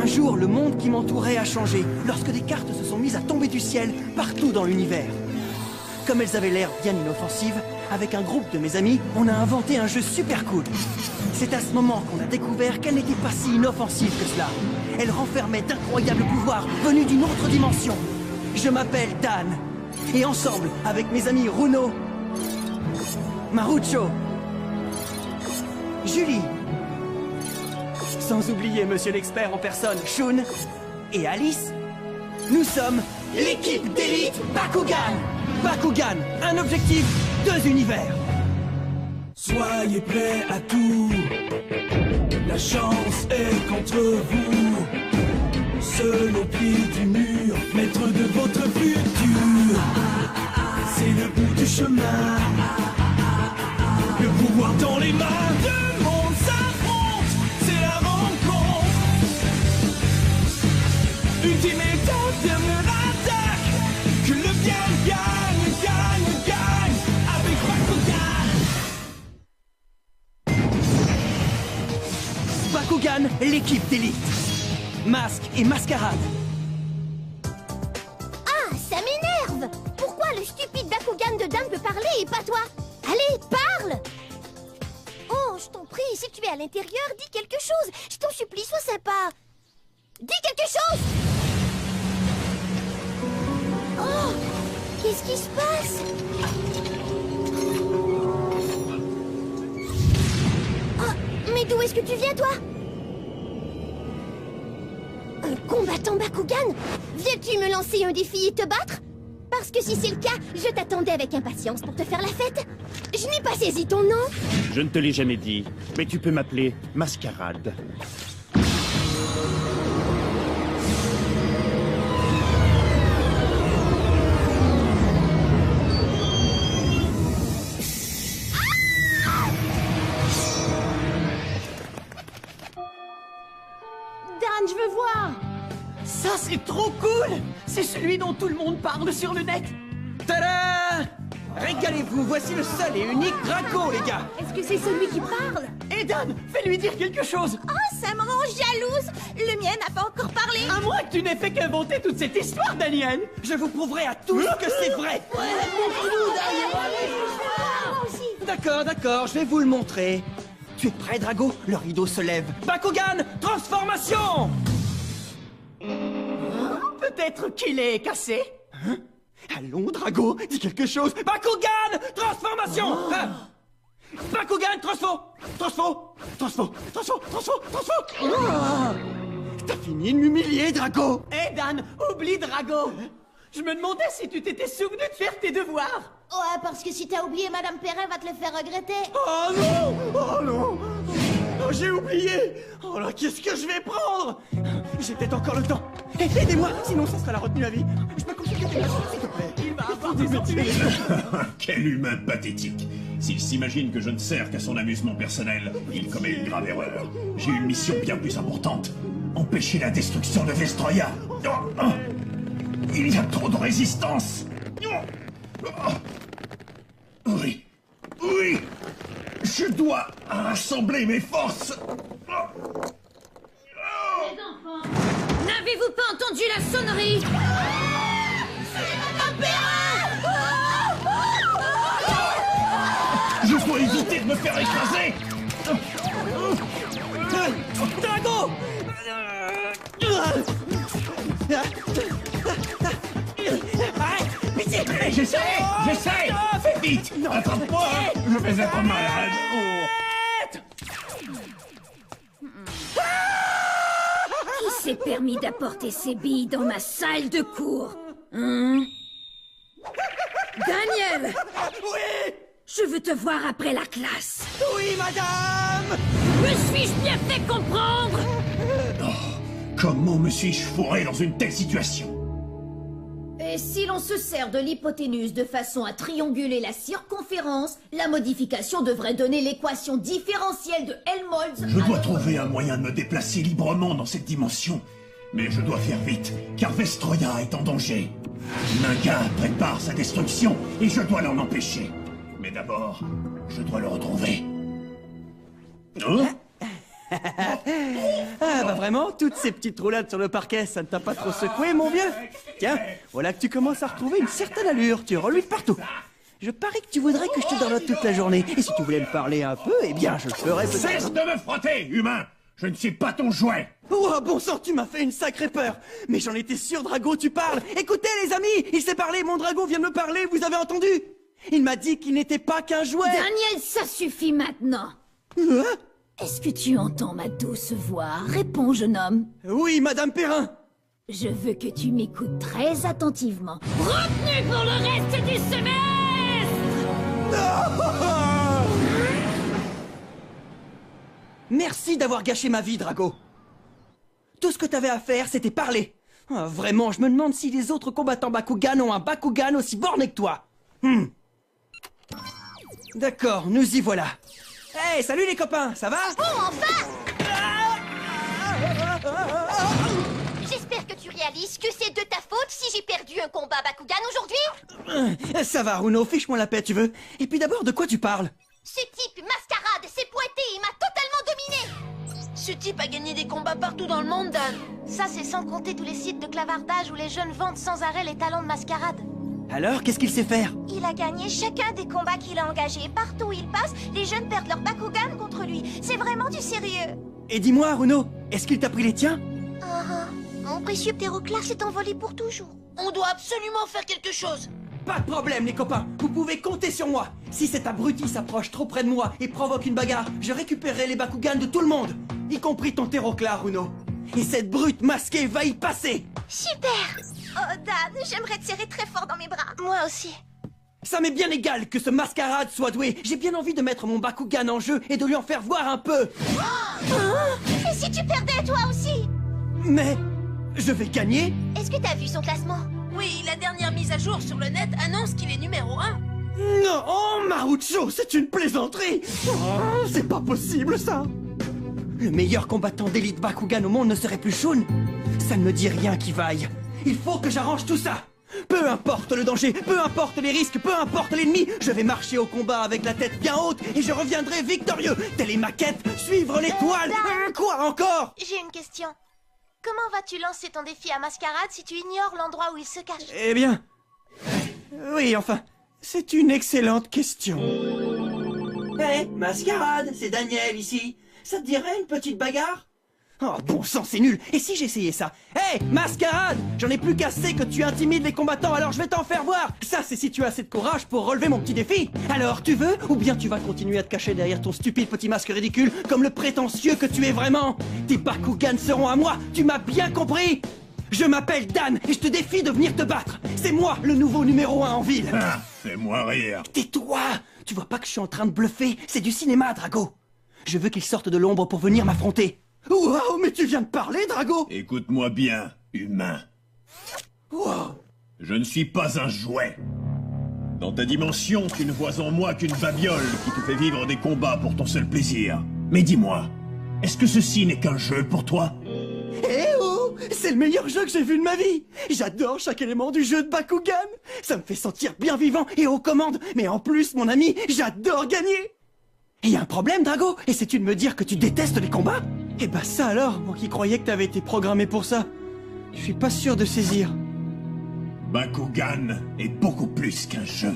Un jour, le monde qui m'entourait a changé, lorsque des cartes se sont mises à tomber du ciel partout dans l'univers. Comme elles avaient l'air bien inoffensives, avec un groupe de mes amis, on a inventé un jeu super cool. C'est à ce moment qu'on a découvert qu'elle n'était pas si inoffensive que cela. Elle renfermait d'incroyables pouvoirs venus d'une autre dimension. Je m'appelle Dan, et ensemble, avec mes amis Runo, Marucho, Julie, sans oublier Monsieur l'expert en personne, Shun, et Alice, nous sommes l'équipe d'élite Bakugan. Bakugan, un objectif, 2 univers. Soyez prêts à tout, la chance est contre vous. Seul au pied du mur, maître de votre futur. C'est le bout du chemin, le pouvoir dans les mains. Deux mondes s'affrontent, c'est la rencontre. Ultimate dernière attaque, que le bien gagne, gagne, gagne, avec Bakugan. Bakugan, l'équipe d'élite. Masque et mascarade. Ah, ça m'énerve! Pourquoi le stupide Bakugan de Dan peut parler et pas toi? Allez, parle! Oh, je t'en prie, si tu es à l'intérieur, dis quelque chose! Je t'en supplie, sois sympa! Dis quelque chose! Oh! Qu'est-ce qui se passe? Oh, mais d'où est-ce que tu viens, toi? Un combattant Bakugan? Viens-tu me lancer un défi et te battre? Parce que si c'est le cas, je t'attendais avec impatience pour te faire la fête. Je n'ai pas saisi ton nom. Je ne te l'ai jamais dit, mais tu peux m'appeler Mascarade. Dan, je veux voir! Ça, c'est trop cool! C'est celui dont tout le monde parle sur le net. Tada! Régalez-vous, voici le seul et unique Draco, les gars! Est-ce que c'est celui qui parle? Et Dan, fais-lui dire quelque chose! Oh, ça me rend jalouse. Le mien n'a pas encore parlé. À moins que tu n'aies fait qu'inventer toute cette histoire, Daniel! Je vous prouverai à tous que c'est vrai! D'accord, je vais vous le montrer. Tu es prêt, Drago? Le rideau se lève. Bakugan, transformation! Peut-être qu'il est cassé. Hein? Allons, Drago, dis quelque chose. Bakugan, transformation! Hein? Bakugan, transfo! Ah! T'as fini de m'humilier, Drago! Hé Dan, oublie Drago. Je me demandais si tu t'étais souvenu de faire tes devoirs. Ouais, parce que si t'as oublié, Madame Perrin va te le faire regretter. Oh non! Oh non! Oh, j'ai oublié! Oh là, qu'est-ce que je vais prendre? J'ai peut-être encore le temps. Aidez-moi, sinon ça sera la retenue à vie. Je peux consulter tes machines, s'il te plaît. Il va avoir des ennuis. Quel humain pathétique. S'il s'imagine que je ne sers qu'à son amusement personnel, il commet une grave erreur. J'ai une mission bien plus importante. Empêcher la destruction de Vestroya. Il y a trop de résistance. Oui. Je dois rassembler mes forces. Les enfants, n'avez-vous pas entendu la sonnerie? Je dois éviter de me faire écraser. Drago! Arrête! Pitié! J'essaie. Fais vite. Attrape-moi. Je vais être malade. Qui s'est permis d'apporter ces billes dans ma salle de cours? Hein? Daniel! Oui! Je veux te voir après la classe. Oui, madame! Me suis-je bien fait comprendre? Comment me suis-je fourré dans une telle situation? Et si l'on se sert de l'hypoténuse de façon à trianguler la circonférence, la modification devrait donner l'équation différentielle de Helmholtz. Je dois trouver un moyen de me déplacer librement dans cette dimension. Mais je dois faire vite, car Vestroya est en danger. Naga prépare sa destruction, et je dois l'en empêcher. Mais d'abord, je dois le retrouver. Hein? Ah bah vraiment, toutes ces petites roulades sur le parquet, ça ne t'a pas trop secoué, mon vieux? Tiens, voilà que tu commences à retrouver une certaine allure, tu reluis partout. Je parie que tu voudrais que je te dorlote toute la journée. Et si tu voulais me parler un peu, eh bien, je le ferais peut-être. Cesse de me frotter, humain! Je ne suis pas ton jouet! Oh, bon sang, tu m'as fait une sacrée peur. Mais j'en étais sûr, Drago, tu parles. Écoutez, les amis, il s'est parlé, mon Drago vient de me parler, vous avez entendu? Il m'a dit qu'il n'était pas qu'un jouet. Daniel, ça suffit maintenant. Hein? Est-ce que tu entends ma douce voix? Réponds, jeune homme. Oui, Madame Perrin. Je veux que tu m'écoutes très attentivement. Retenu pour le reste du semestre! Merci d'avoir gâché ma vie, Drago. Tout ce que t'avais à faire, c'était parler. Ah, vraiment, je me demande si les autres combattants Bakugan ont un Bakugan aussi borné que toi. D'accord, nous y voilà. Hey, salut les copains, ça va? Oh, enfin! J'espère que tu réalises que c'est de ta faute si j'ai perdu un combat Bakugan aujourd'hui. Ça va, Runo, fiche-moi la paix, tu veux. Et puis d'abord, de quoi tu parles? Ce type mascarade s'est pointé et m'a totalement dominé. Ce type a gagné des combats partout dans le monde, Dan. Ça, c'est sans compter tous les sites de clavardage où les jeunes vendent sans arrêt les talents de mascarade. Alors, qu'est-ce qu'il sait faire? Il a gagné chacun des combats qu'il a engagés. Partout où il passe, les jeunes perdent leur Bakugan contre lui. C'est vraiment du sérieux. Et dis-moi, Runo, est-ce qu'il t'a pris les tiens? Mon précieux ptéroclare s'est envolé pour toujours. On doit absolument faire quelque chose. Pas de problème, les copains. Vous pouvez compter sur moi. Si cet abruti s'approche trop près de moi et provoque une bagarre, je récupérerai les Bakugan de tout le monde, y compris ton ptéroclare, Runo. Et cette brute masquée va y passer. Super. Oh, Dan, j'aimerais te serrer très fort dans mes bras. Moi aussi. Ça m'est bien égal que ce mascarade soit doué. J'ai bien envie de mettre mon Bakugan en jeu et de lui en faire voir un peu. Et si tu perdais, toi aussi? Mais je vais gagner? Est-ce que t'as vu son classement? Oui, la dernière mise à jour sur le net annonce qu'il est numéro 1. Non, oh, Marucho, c'est une plaisanterie. Oh, c'est pas possible, ça. Le meilleur combattant d'élite Bakugan au monde ne serait plus Shun. Ça ne me dit rien qui vaille. Il faut que j'arrange tout ça. Peu importe le danger, peu importe les risques, peu importe l'ennemi, je vais marcher au combat avec la tête bien haute et je reviendrai victorieux. Telle est ma quête, suivre l'étoile. Quoi encore? J'ai une question. Comment vas-tu lancer ton défi à Mascarade si tu ignores l'endroit où il se cache? Eh bien... Oui, enfin, c'est une excellente question. Hé, Mascarade, c'est Daniel ici. Ça te dirait une petite bagarre? Oh, bon sang, c'est nul. Et si j'essayais ça? Hé, Mascarade, j'en ai plus qu'assez que tu intimides les combattants, alors je vais t'en faire voir. Ça, c'est si tu as assez de courage pour relever mon petit défi. Alors, tu veux? Ou bien tu vas continuer à te cacher derrière ton stupide petit masque ridicule, comme le prétentieux que tu es vraiment? Tes Bakugan seront à moi, tu m'as bien compris? Je m'appelle Dan, et je te défie de venir te battre. C'est moi, le nouveau numéro 1 en ville. Ah, fais-moi rire. Tais-toi! Tu vois pas que je suis en train de bluffer? C'est du cinéma, Drago. Je veux qu'il sorte de l'ombre pour venir m'affronter. Wow, mais tu viens de parler, Drago! Écoute-moi bien, humain. Wow. Je ne suis pas un jouet. Dans ta dimension, tu ne vois en moi qu'une babiole qui te fait vivre des combats pour ton seul plaisir. Mais dis-moi, est-ce que ceci n'est qu'un jeu pour toi? Eh oh! C'est le meilleur jeu que j'ai vu de ma vie! J'adore chaque élément du jeu de Bakugan! Ça me fait sentir bien vivant et aux commandes, mais en plus, mon ami, j'adore gagner! Et y a un problème, Drago? Essaies-tu de me dire que tu détestes les combats? Eh ben ça alors, moi qui croyais que t'avais été programmé pour ça. Je suis pas sûr de saisir. Bakugan est beaucoup plus qu'un jeu.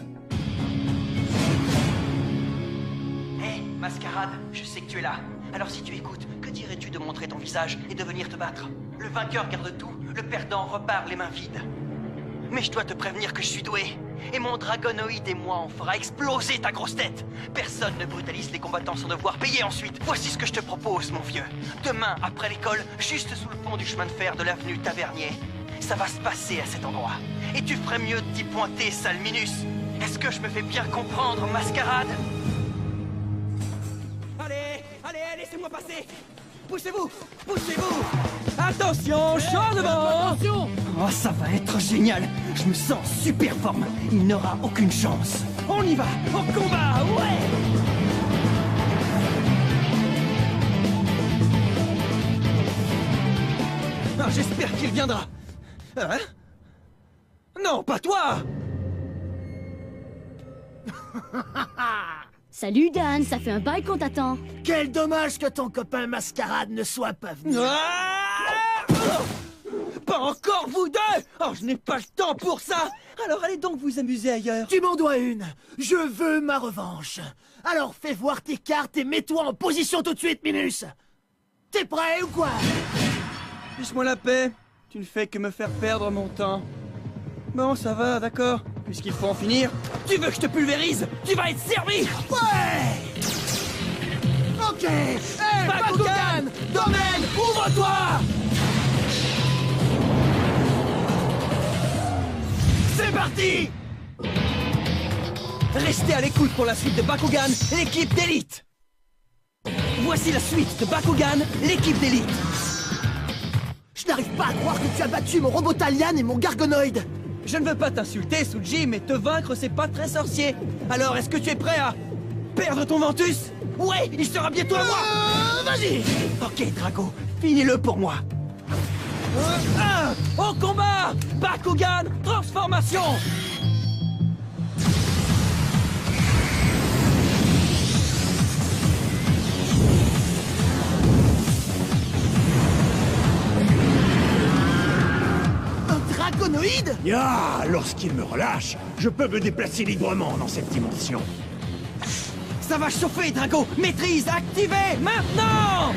Hé, Mascarade, je sais que tu es là. Alors si tu écoutes, que dirais-tu de montrer ton visage et de venir te battre? Le vainqueur garde tout, le perdant repart les mains vides. Mais je dois te prévenir que je suis doué. Et mon dragonoïde et moi, on fera exploser ta grosse tête. Personne ne brutalise les combattants sans devoir payer ensuite. Voici ce que je te propose, mon vieux. Demain, après l'école, juste sous le pont du chemin de fer de l'avenue Tavernier, ça va se passer à cet endroit. Et tu ferais mieux de t'y pointer, sale Minus. Est-ce que je me fais bien comprendre, Mascarade? Allez, allez, laissez-moi passer. Poussez-vous, poussez-vous. Attention, champ devant. Attention. Oh, ça va être génial. Je me sens super forme. Il n'aura aucune chance. On y va, en combat, ouais. Ah, j'espère qu'il viendra. Hein? Non, pas toi. Salut Dan, ça fait un bail qu'on t'attend. Quel dommage que ton copain Mascarade ne soit pas venu. Pas encore vous deux! Oh, je n'ai pas le temps pour ça! Alors allez donc vous amuser ailleurs. Tu m'en dois une. Je veux ma revanche. Alors fais voir tes cartes et mets-toi en position tout de suite, Minus. T'es prêt ou quoi? Laisse-moi la paix. Tu ne fais que me faire perdre mon temps. Bon, ça va, d'accord. Puisqu'il faut en finir, tu veux que je te pulvérise? Tu vas être servi! Ouais! Ok! Hey, Bakugan! Domaine, ouvre-toi! C'est parti! Restez à l'écoute pour la suite de Bakugan, l'équipe d'élite! Voici la suite de Bakugan, l'équipe d'élite! Je n'arrive pas à croire que tu as battu mon robot Talian et mon Gargonoïde! Je ne veux pas t'insulter, Suji, mais te vaincre, c'est pas très sorcier. Alors, est-ce que tu es prêt à perdre ton Ventus? Ouais, il sera bientôt à moi. Vas-y. Ok, Drago, finis-le pour moi. Au combat! Bakugan, transformation! Dragonoïde? Ya, lorsqu'il me relâche, je peux me déplacer librement dans cette dimension. Ça va chauffer, Drago! Maîtrise activée, maintenant!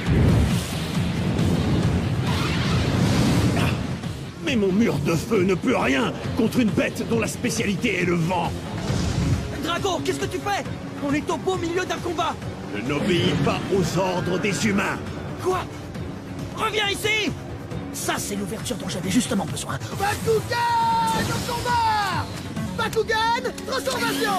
Mais mon mur de feu ne peut rien contre une bête dont la spécialité est le vent. Drago, qu'est-ce que tu fais? On est au beau milieu d'un combat! Je n'obéis pas aux ordres des humains. Quoi? Reviens ici! Ça, c'est l'ouverture dont j'avais justement besoin. Bakugan au combat! Bakugan, transformation!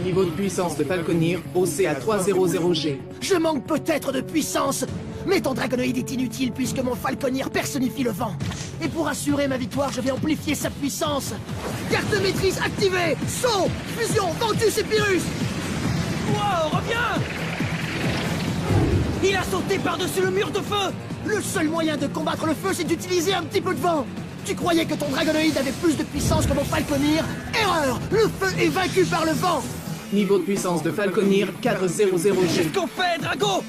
Niveau de puissance de Falconir, haussé à 300G. Je manque peut-être de puissance, mais ton Dragonoïde est inutile puisque mon Falconir personnifie le vent. Et pour assurer ma victoire, je vais amplifier sa puissance. Carte de maîtrise activée! Saut! Fusion! Ventus et Pyrrhus! Wow, reviens! Il a sauté par-dessus le mur de feu! Le seul moyen de combattre le feu, c'est d'utiliser un petit peu de vent! Tu croyais que ton Dragonoïde avait plus de puissance que mon Falconir? Erreur! Le feu est vaincu par le vent! Niveau de puissance de Falconir, 400G. Qu'est-ce qu'on fait, Drago?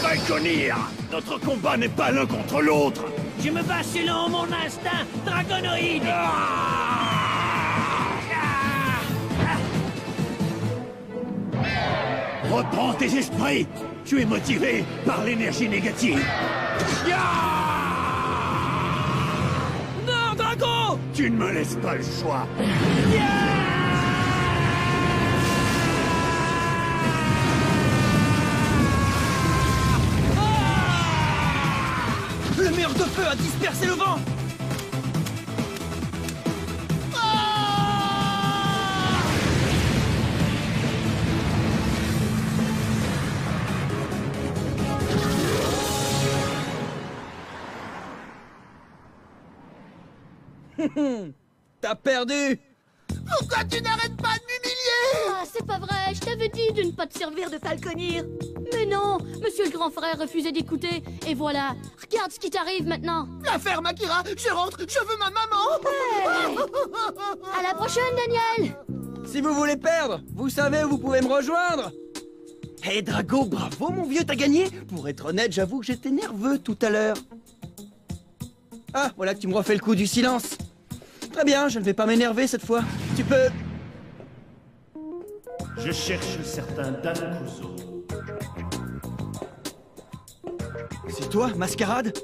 Falconir, notre combat n'est pas l'un contre l'autre. Je me bats selon mon instinct dragonoïde. Reprends tes esprits. Tu es motivé par l'énergie négative. Non, Drago! Tu ne me laisses pas le choix. Le mur de feu a dispersé le vent! T'as perdu! Pourquoi tu n'arrêtes pas de m'humilier? Ah, c'est pas vrai, je t'avais dit de ne pas te servir de Falconir. Mais non, monsieur le grand frère refusait d'écouter. Et voilà, regarde ce qui t'arrive maintenant. La ferme, Akira, je rentre, je veux ma maman. Hey. À la prochaine, Daniel. Si vous voulez perdre, vous savez où vous pouvez me rejoindre. Hé, Drago, bravo mon vieux, t'as gagné. Pour être honnête, j'avoue que j'étais nerveux tout à l'heure. Ah, voilà que tu me refais le coup du silence. Très bien, je ne vais pas m'énerver cette fois. Tu peux... Je cherche certains Dan Kuzo. C'est toi, Mascarade?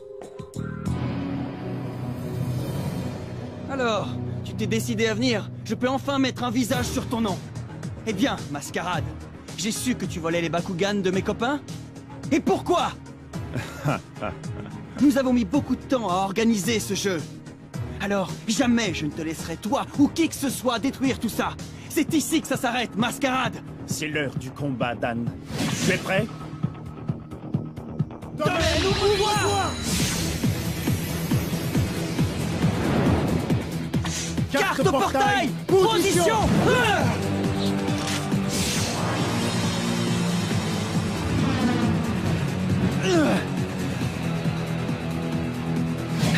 Alors, tu t'es décidé à venir. Je peux enfin mettre un visage sur ton nom. Eh bien, Mascarade, j'ai su que tu volais les Bakugan de mes copains. Et pourquoi? Nous avons mis beaucoup de temps à organiser ce jeu. Alors, jamais je ne te laisserai, toi ou qui que ce soit, détruire tout ça. C'est ici que ça s'arrête, Mascarade. C'est l'heure du combat, Dan. Tu es prêt? Donnez-nous pouvoir! Carte portail! Position!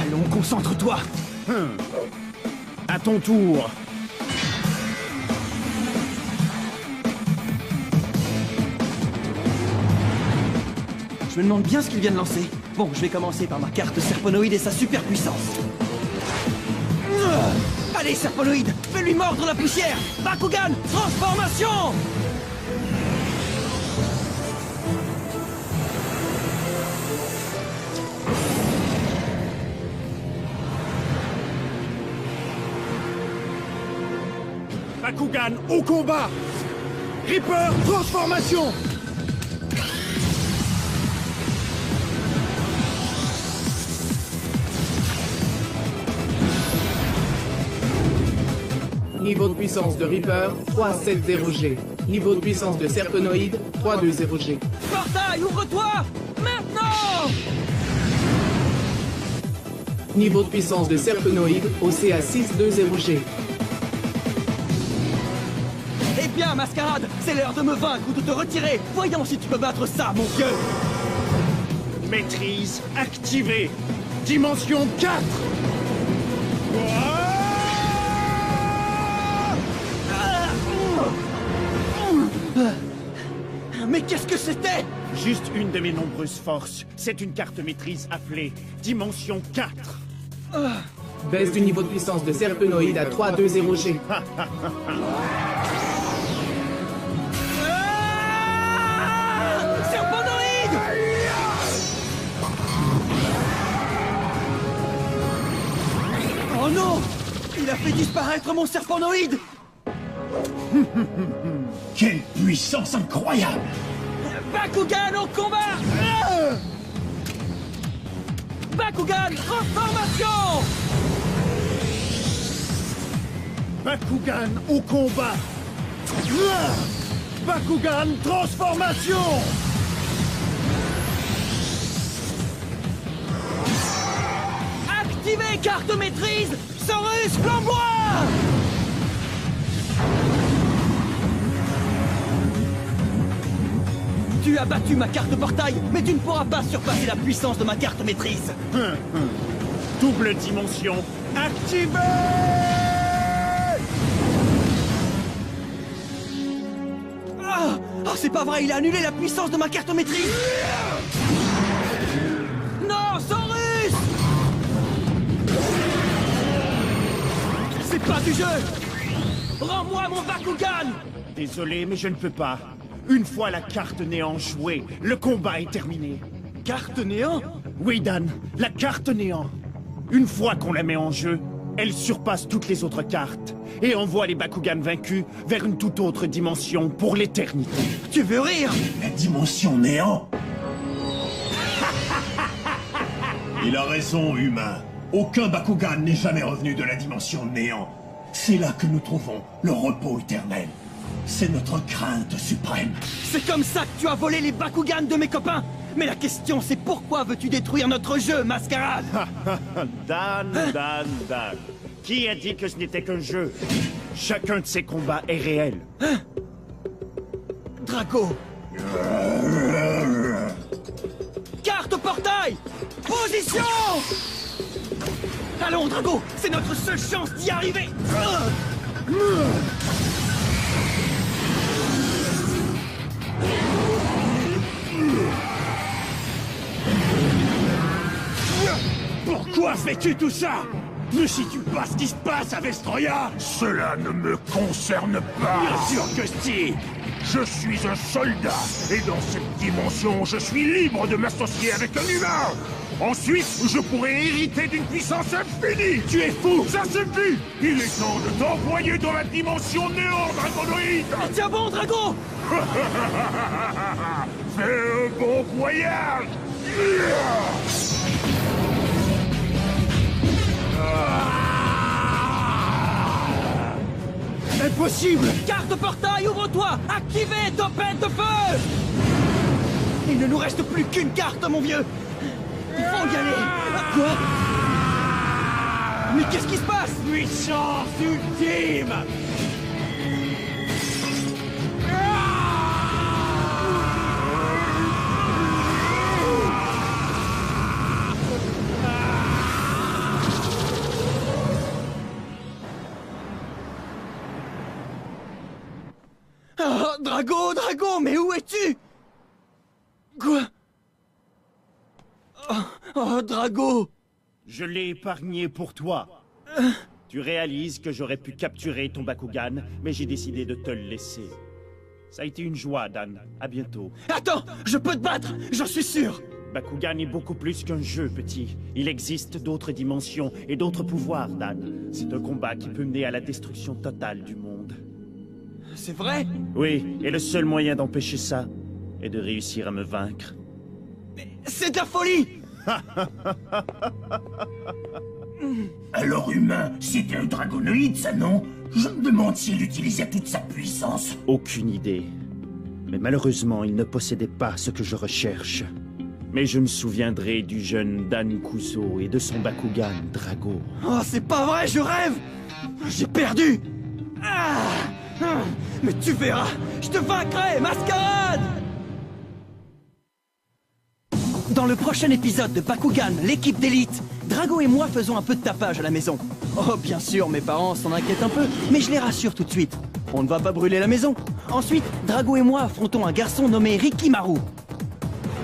Allons, concentre-toi! À ton tour. Je me demande bien ce qu'il vient de lancer. Bon, je vais commencer par ma carte Serponoïde et sa super puissance. Allez, Serponoïde, fais-lui mordre la poussière. Bakugan, transformation! Bakugan, au combat! Reaper, transformation! Niveau de puissance de Reaper, 370G. Niveau de puissance de Serpenoid, 320G. Portail, ouvre-toi! Maintenant! Niveau de puissance de Serpenoid, OCA 620G. Eh bien, Mascarade, c'est l'heure de me vaincre ou de te retirer. Voyons si tu peux battre ça, mon vieux. Maîtrise activée. Dimension 4. Mais qu'est-ce que c'était? Juste une de mes nombreuses forces. C'est une carte maîtrise appelée Dimension 4. Baisse du niveau de puissance de Serpenoid à 320G. Serpenoïde! Oh non! Il a fait disparaître mon Serpenoïde! Quelle puissance incroyable! Bakugan au combat! Bakugan, transformation! Bakugan au combat. Bakugan, transformation! Activez carte maîtrise! Saurus flamboie! Tu as battu ma carte portail, mais tu ne pourras pas surpasser la puissance de ma carte maîtrise. Double dimension activée! Ah, c'est pas vrai, il a annulé la puissance de ma carte maîtrise. Non, Saurus! C'est pas du jeu! Rends-moi mon Bakugan! Désolé, mais je ne peux pas. Une fois la carte néant jouée, le combat est terminé. Carte néant? Oui, Dan, la carte néant. Une fois qu'on la met en jeu, elle surpasse toutes les autres cartes et envoie les Bakugan vaincus vers une toute autre dimension pour l'éternité. Tu veux rire? La dimension néant? Il a raison, humain. Aucun Bakugan n'est jamais revenu de la dimension néant. C'est là que nous trouvons le repos éternel. C'est notre crainte suprême. C'est comme ça que tu as volé les Bakugan de mes copains. Mais la question, c'est pourquoi veux-tu détruire notre jeu, Mascarade? Dan. Qui a dit que ce n'était qu'un jeu? Chacun de ces combats est réel. Drago. Carte portail. Position. Allons, Drago, c'est notre seule chance d'y arriver. Pourquoi fais-tu tout ça? Ne sais-tu pas ce qui se passe à Vestroia? Cela ne me concerne pas. Bien sûr que si. Je suis un soldat, et dans cette dimension, je suis libre de m'associer avec un humain. Ensuite, je pourrais hériter d'une puissance infinie. Tu es fou. Ça suffit. Il est temps de t'envoyer dans la dimension néant, Dragonoïde. Tiens bon, Drago. Fais un bon voyage. Impossible! Carte portail, ouvre-toi! Activez, tempête de feu! Il ne nous reste plus qu'une carte, mon vieux! Il faut y aller! Quoi? Mais qu'est-ce qui se passe? Puissance ultime! Drago, Drago, mais où es-tu? Quoi? Oh, Drago! Je l'ai épargné pour toi. Tu réalises que j'aurais pu capturer ton Bakugan, mais j'ai décidé de te le laisser. Ça a été une joie, Dan. À bientôt. Attends, je peux te battre, j'en suis sûr! Bakugan est beaucoup plus qu'un jeu, petit. Il existe d'autres dimensions et d'autres pouvoirs, Dan. C'est un combat qui peut mener à la destruction totale du monde. C'est vrai? Oui, et le seul moyen d'empêcher ça est de réussir à me vaincre. C'est de la folie! Alors humain, c'était un dragonoïde, ça, non? Je me demande s'il utilisait toute sa puissance. Aucune idée. Mais malheureusement, il ne possédait pas ce que je recherche. Mais je me souviendrai du jeune Dan Kuzo et de son Bakugan, Drago. Oh, c'est pas vrai, je rêve! J'ai perdu! Mais tu verras, je te vaincrai, Mascarade! Dans le prochain épisode de Bakugan, l'équipe d'élite, Drago et moi faisons un peu de tapage à la maison. Oh, bien sûr, mes parents s'en inquiètent un peu, mais je les rassure tout de suite. On ne va pas brûler la maison. Ensuite, Drago et moi affrontons un garçon nommé Rikimaru.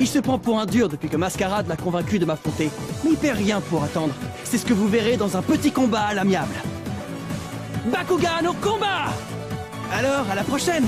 Il se prend pour un dur depuis que Mascarade l'a convaincu de m'affronter. Mais il perd rien pour attendre. C'est ce que vous verrez dans un petit combat à l'amiable. Bakugan au combat! Alors, à la prochaine!